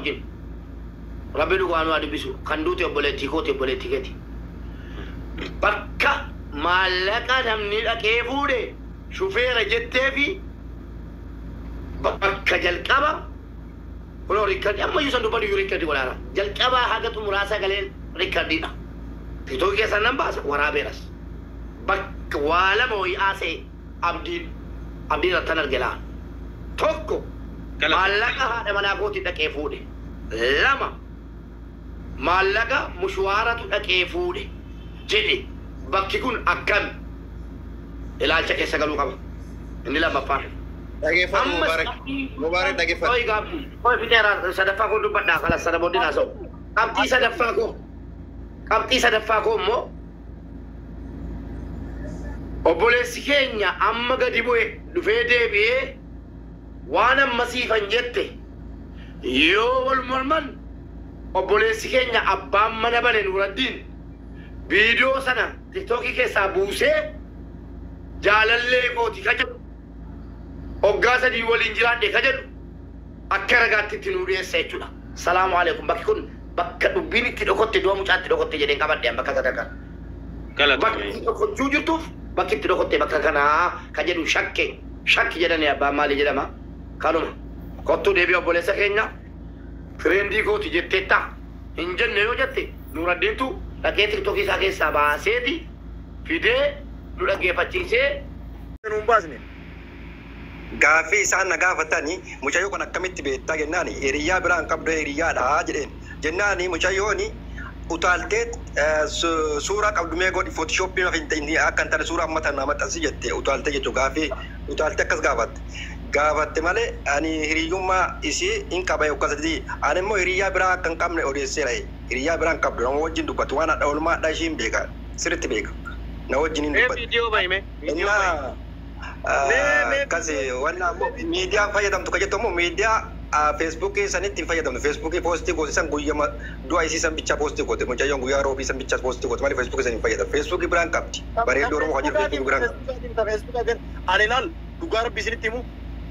wajjin rabbi dhugaanu adibisu kan duute obboleettii kooti obboleettii keeti bakka maallaqa namni dhaqee fuudhe shufeera jettee fi bakka jalqaba kuno rikkadi amma yuusan dubbadu yu rikkadi walaala jalqaba haga xumuraasa galeen rikkadiidha tiktookii keessan nan baasa waraabeeras bakka waa lama wayii aasee abdiin irrattan argelaa tokko maallaqa haadha manaa kooti dhaqee fuudhe lama maallaqa mushwaaratu dhaqee fuudhe jedhe bakki kun akkam ilaalcha keessa galuu qaba inni lammaffaan dhageeffatu mubaarak dhageeffatu oi gaabbi oi fiteera sadaffaa koo dubbadhaa kala sadaboonni naasoo qabxii sadaffaa koo immoo obboleessi keenya amma gadi bu'e dhufee deebi'ee waan ammasiifan jette yoo wal morman obboleessi keenya abbaan mana bane Nuraddiin viidiyoo sana tiktookii keessaa buusee jaalallee kooti ka jedhu hoggaa sadii waliin jiraadhe ka jedhu akka ragaatti itti nuu dhiyeessa jechuudha. Salaamu alaikum. Bakki kun bakka dubbiin itti dhokotte du'a mucaatti dhokotte jedheen qabadheen bakka sadarkaa. Bakki dhokochuu jirtuuf bakki itti dhokotte bakka kanaa ka jedhu shakki jedhanii abbaan maalii jedhama kanuma kottuu deebi'ee obboleessa keenya fireendii kooti jetteetta hin jenne yoo jette Nuraddiintu dhaqee tiktookii isaa keessaa baaseeti fidee nu dhaggeeffachiisee nuun baasne. Gaaffii isaan na gaafatanii mucayyoo kan akkamitti beektaa jennaan hiriyaa biraan qabdu hiriyaadha jedheen jennaan mucayyooni utaaltee suuraa qabdu mee godhi footoshoppii akka hin taane suuraa ammata nama maxxansi jette utaaltee jechuu gaaffii utaaltee akkas gaafatte malee ani hiriyyummaa isii hin qaba yokkasatti ani immoo hiriyaa biraa akka hin qabne odeesseera hiriyaa biraan qabdu nama wajjin dubbatu waan haadha oolmaadha ishiin beeka sirriitti beeka na wajjin hin dubbatu. Kasi wala media fayyadamtu ka jettu media Facebook sanitti hin fayyadamtu Facebook posti gooti san guyyaa du'a isii san bicha posti gooti mucayyoon guyyaa roobii san bicha posti gooti malee Facebook san hin fayyadamu Facebook biraan qabdi bareedu oromoo kan jiru Facebook biraan qabdi Facebook kan ani laal dhugaa rabbi isinitti himu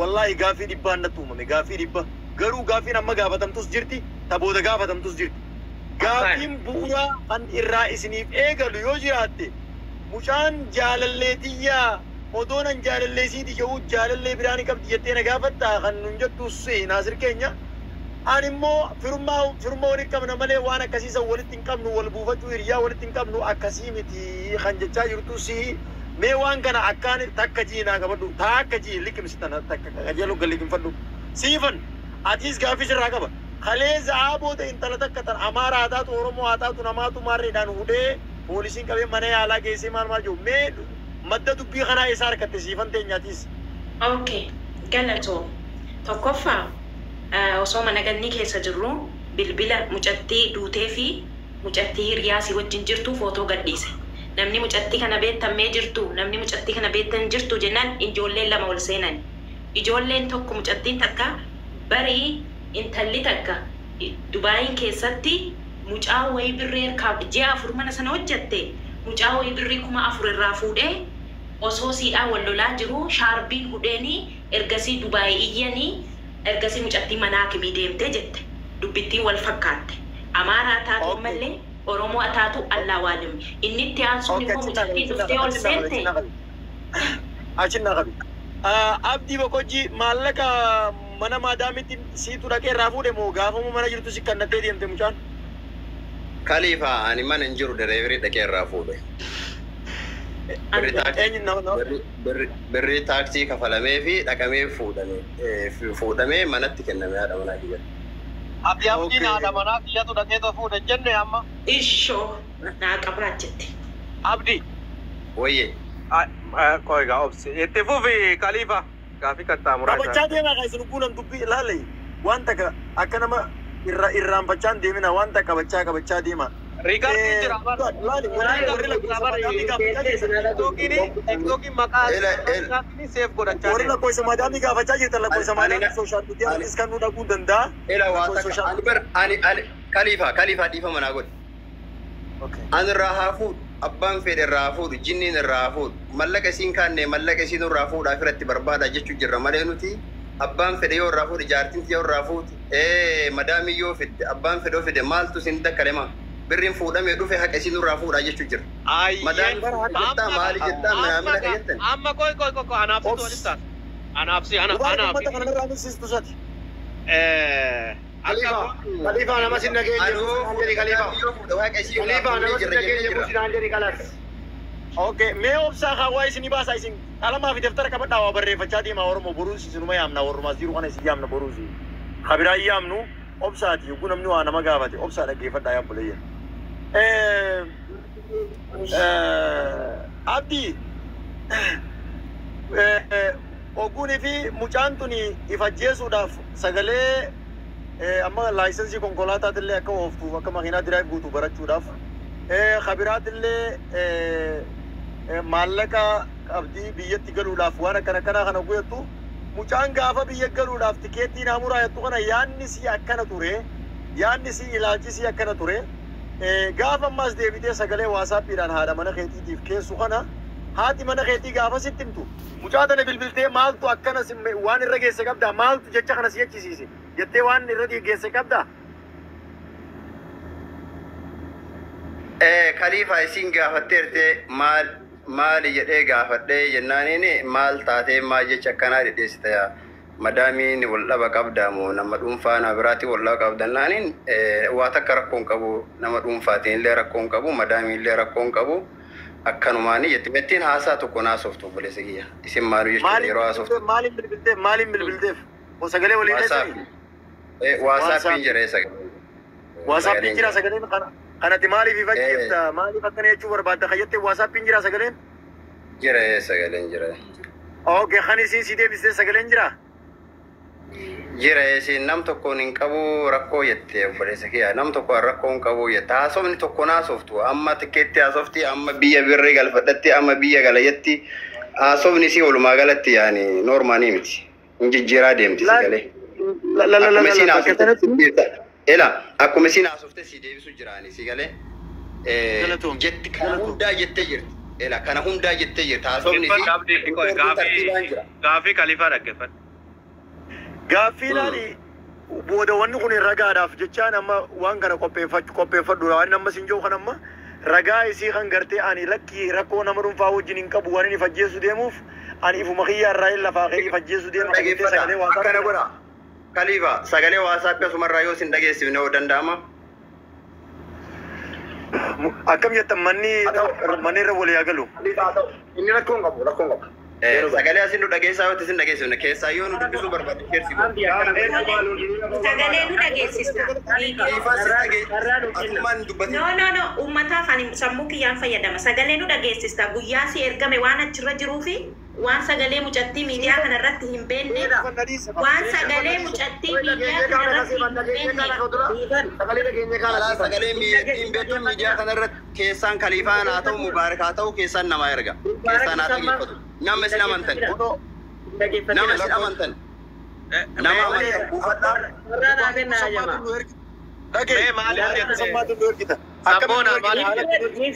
wallahi gaafii dhibbaan natti uumame gaafii dhibba garuu gaafiin amma gaafatamtus jirti taboota gaafatamtus jirti gaafiin bu'uuraa kan irraa isiniif eegalu yoo jiraatte mucaan jaalalleetiyyaa odoonan jaalallee siiti jedhu jaalallee biraani qabdi jettee na gaafatta kan nun jettus naasir keenya ani immoo firummaa walitti qabna malee waan akkasiisan walitti hin qabnu wal buufachuu hiriyaa walitti hin qabnu akkasii miti kan jechaa jirtus mee waan kana akkaan takka jiinaa qabadhu takka jii liqimsitan takka qajeelu galliqinfadhu siifan atiis gaafis irraa qaba kalee za'aa booda intala takka tan amaaraa haa taatu oromoo haa taatu namaatu maarreedhaan hudhee poolisiin qabee mana yaalaa geessee maal jiru mee madda dubbii kanaa isaa harkatte siifan teenyaatis. Okay, galatoo. Tokkoffaa osoo mana gannii keessa jirru bilbila mucattii duutee fi mucattii hiriyaasii wajjin jirtu footoo gadhiise. Namni mucattii kana beektamee jirtu, namni mucattii kana beektan jirtu jennaan ijoolleen lama wal seenan. Ijoolleen tokko mucattiin takka barii intalli takka Dubaayin keessatti mucaa wayii birree ji'a 4 mana sana hojjatte mucaa wayii birrii 4,000 irraa fuudhee osoo siidhaan wal lolaa jiru shaarbiin hudheeni ergasii Dubaayii iyyanii ergasii mucattii manaa kimii deemtee jette dubbittiin wal fakkaatte amaaraa taatu malee oromoo taatu allaa waalim inni itti aansuun immoo mucattii dhuftee ol seente achinna qabi abdii boqojii maallaqa mana maadaamitti siitu dhaqee irraa fuudhe moo gaafamu mana jirtu si kannattee deemte mucaan Khalifa ani mana hin jiru delivery dhaqee irraa fuudhe birrii taaksii kafalamee fi dhaqamee fuudhamee manatti kenname haadha manaa kiyya. Abdiin haadha manaa kiyyatu dhaqee fuudhe jenne amma. Ishoo naa qabaa jette. Abdi. Wayye. Koiga obsi. Itti fufi Khalifa. Gaafii kattaa muraasa. Qabachaa deemaa kan isin kuulan dubbii ilaalle wanta akka nama irraanfachaan deemina wanta qabachaa deema. Rigaardii jira bara. TikTokiin maqaa isaanii seef godhachaa. Warri lakkoofsa maadaamii gaafachaa jirtan lakkoofsa maadaamii sooshaal miidiyaanis kan nu dhaquu danda'a. Khalifa dhiifa manaa godhe. Ani irraa haa fuudhu abbaan fedhe irraa fuudhu jinniin irraa fuudhu mallaqa isiin kaanne mallaqa isiin irraa fuudhaaf irratti barbaada jechuu jirra malee nuti abbaan fedhe yoo irraa fuudhe jaartiin yoo irraa fuudhe madaamii yoo fidde abbaan fedhe fidde maaltu sin dakkalema birriin fuudhamee dhufe haqa isin irraa fuudhaa jechuu jira. Madaan bara haqa jettaa maali jettaa maamila jettan. Amma koi anaafsitu walittaan. Anaafsi ana. Khalifa nama sin dhageenya buusinaan jedhi Khalifa. Khalifa nama sin dhageenya buusinaan jedhi kalas. Okay, mee obsaa hawaa isin baasa isin alamaa fi daftara qabadhaa waa barreeffachaa deemaa Oromoo boruusi isinuma yaamna Oromoo jiru kana isin yaamna boruusi. Kabiraa yaamnu obsaati yoguu namni waa nama gaafate obsaa dhaggeeffadhaa yaa buleeyya. Abdi oguunii fi mucaan tuni ifajjeesuudhaaf sagalee amma laayisensii konkolaataatillee akka ooftuuf akka makiinaa diraayif guutuu barachuudhaaf kabiraatillee maallaqa qabdii biyyatti galuudhaaf waan akkana kana guyattu mucaan gaafa biyya galuudhaaf tikeettii naamuraa jettu kana yaanni si akkana ture yaanni si ilaalchi si akkana ture gaafa ammas deebitee sagalee waasaappiidhaan haadha mana keetiitiif keessu kana haati mana keetii gaafa sitti himtu mucaa tana bilbiltee maaltu akkana waan irra geesse qabdaa maaltu jecha kana si jechisiise jettee waan irra geesse qabdaa. Khalifa isin gaafatteerte maali jedhee gaafadhee jennaaniin maal taatee maal jecha akkanaa dhedheessita yaa madaamiin wal dhaba qabdaamoo nama dhuunfaa na biraatti wal dhaba qabdannaaniin waa takka rakkoon qabu nama dhuunfaatiin illee rakkoon qabu madaamiin illee rakkoon qabu akkanumaanii jetti mettiin haasaa tokko naasoftu obboleessa kiyya isin maalu jechuudha yeroo haasoftu maaliin bilbilteef sagalee waliin dheessanii waasaappiin jira sagalee waasaappiin jira sagaleen kana kanatti maaliif ifajjeefta maaliif akkana jechuu barbaadda kayyattee waasaappiin jira sagaleen jira sagaleen jira okay kan isin si deebistee sagaleen jira jira isin nam tokkoon hin qabu rakkoo jettee obboleessa kiyya nam tokkoon rakkoo hin qabu jetta haasofni tokko naasoftu amma tikeetti haasofti amma biyya birrii galfadhatti amma biyya galayetti haasofni si walumaa galatti yaani noormaanii miti hin jijjiiraa deemti sagalee ela akkuma isin haasofte si deebisu jiraani si galee jetti kana hundaa jettee jirti ela kana hundaa jettee jirti haasofni si gaafii Khalifa dhaggeeffadhu. Gaaffii laali booda wanni kun ragaadhaaf jechaan amma waan kana qopheeffadhu waan amma sin jiru kan amma ragaa isii kan gartee ani lakki rakkoo nama dhuunfaa wajjin hin qabu waan inni fajjeessu deemuuf ani ifuma kiyyaa irraa hin lafaa kee fajjeessu deema sagalee waan akkana godha Khalifa sagalee waasaappi asumarraa yoo sin dhageessifne yoo danda'ama akkam jettan manni irra walii agalu inni rakkoon qabu sagalee asin nu dhageessaa yoo isin dhageessifne keessaa yoo nu dubbisuu barbaadde keessi sagalee nu dhageessista no ummataaf ani sammuu kiyyaan fayyadama sagalee nu dhageessista guyyaa si ergame waan achirra jiruufi waan sagalee mucattii miidiyaa kanarratti hin beenne waan sagalee mucattii miidiyaa kanarratti hin beenne sagalee miidiyaa kanarratti keessaan Khalifaan haa ta'u Mubaarak haa ta'u keessaan namaa erga keessaan haa dhageeffatu nama isin amantan nama amantan buufadhaa dhagee maaliif jette Sabboona maaliif hin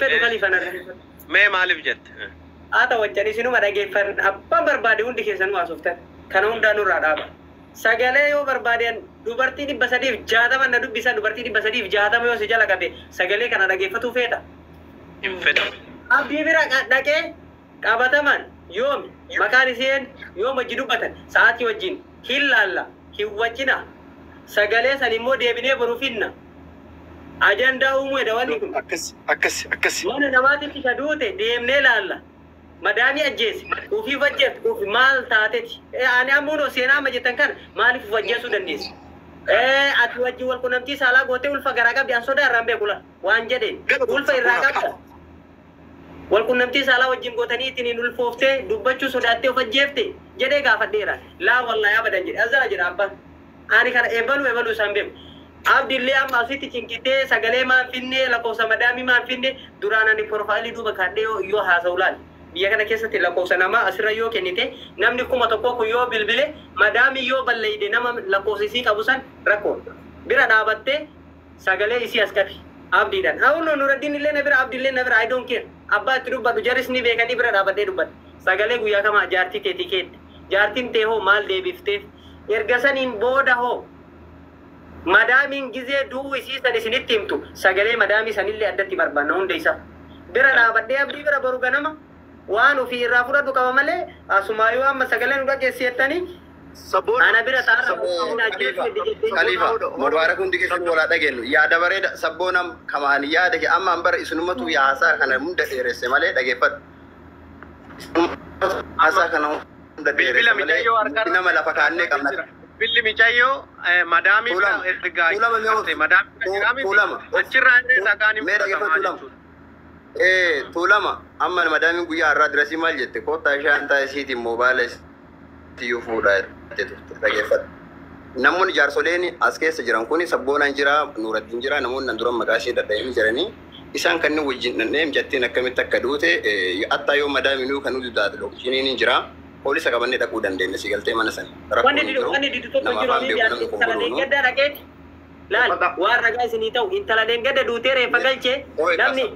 fedhu Khalifa na dhageeffadhu. mee maaliif jette Haa ta'u wajjin isinuma dhageeffadhu abbaan barbaade hundi keessanuu haasoftan kana hundaa nurraa dhaaba. Sagalee yoo barbaadan dubartii 360 na dubbisa dubartii 360 yoo si jala qabe sagalee kana dhageeffatu feeta. hin fedhu Abdii bira dhaqee qabataman yoomi maqaan isheen yooma wajji dubbatan sa'aatii wajjin hin laalla hin wajjina sagalee san immoo deebinee baruufinna ajandaa uumuu edawani kun akkas mana namaatiif isa duute deemnee laalla madaami ajjeesi ufii fajjeef ufi maal taateti ani ammuunoo seenaa amma jettan kana maaliif fajjeesuu dandeessi ati wajji wal qunnamtii saalaa gootee ulfa garaa qabdi an sodaa irraan beekula waan jedheen ulfa irraa qabda wal qunnamtii saalaa wajjin gootanii ittiin ulfooftee dubbachuu sodaattee of ajjeefte jedhee gaafadheera laa wallaahi abadan jedhe azara jedha abbaan ani kana eebalu isaan beeku abdillee amma asitti cinkitee sagalee maan finne lakkoofsa madaamii maan finne duraan ani profaayilii duuba kaadhee yoo haasa'u laal biyya kana keessatti lakkoofsa namaa asirra yoo kennite namni 1,000 kun yoo bilbile madaamii yoo balleeyde nama lakkoofsa isii qabu san rakkoo bira dhaabattee sagalee isii as qabi abdiidhaan hawlo nuraddiin illee na bira abdillee na bira I don't care abbaa itti dubbadhu jaris ni beekanii bira dhaabadhee dubbadhu sagalee guyyaa kama jaartii keetii keetti jaartin tee hoo maal deebifteef erga saniin booda hoo madaamiin gizee duu isiisan isinitti himtu sagalee madaamii sanillee addatti barbaanna hunda isa bira dhaabadhee abdii bira boru ganama waan ofii irraa fudhatu qaba malee asumaayuu amma sagalee nu dhageessiyettanii ana bira taara Khalifa mubarak hundi keessatti wala dhageenu yaada bareeda sabboonam kamaan yaada ke amma ambara isunumatu yaasaa kana hunda dheeresse malee dhageeffadhu haasaa kana hunda dheeresse malee nama lafa kaannee qabna Billi Michayo, Madame Tulama, amma Madame Guya Radrasi Maljete, Kota Shanta City Mobiles to food. Namun Jarsoleni, Askes Jirankuni, Sabona Jira, Nuradinjira, Namun and Drum Magashi that they journey. Isan can know name Jatina Kamita Kadute, Atayo Madame Nu can do that. Chinin Jira. Police are going to go and then the single time. When did you talk to Lal, war guys in it, in Taladenga, do Tere Pagalche, Namni,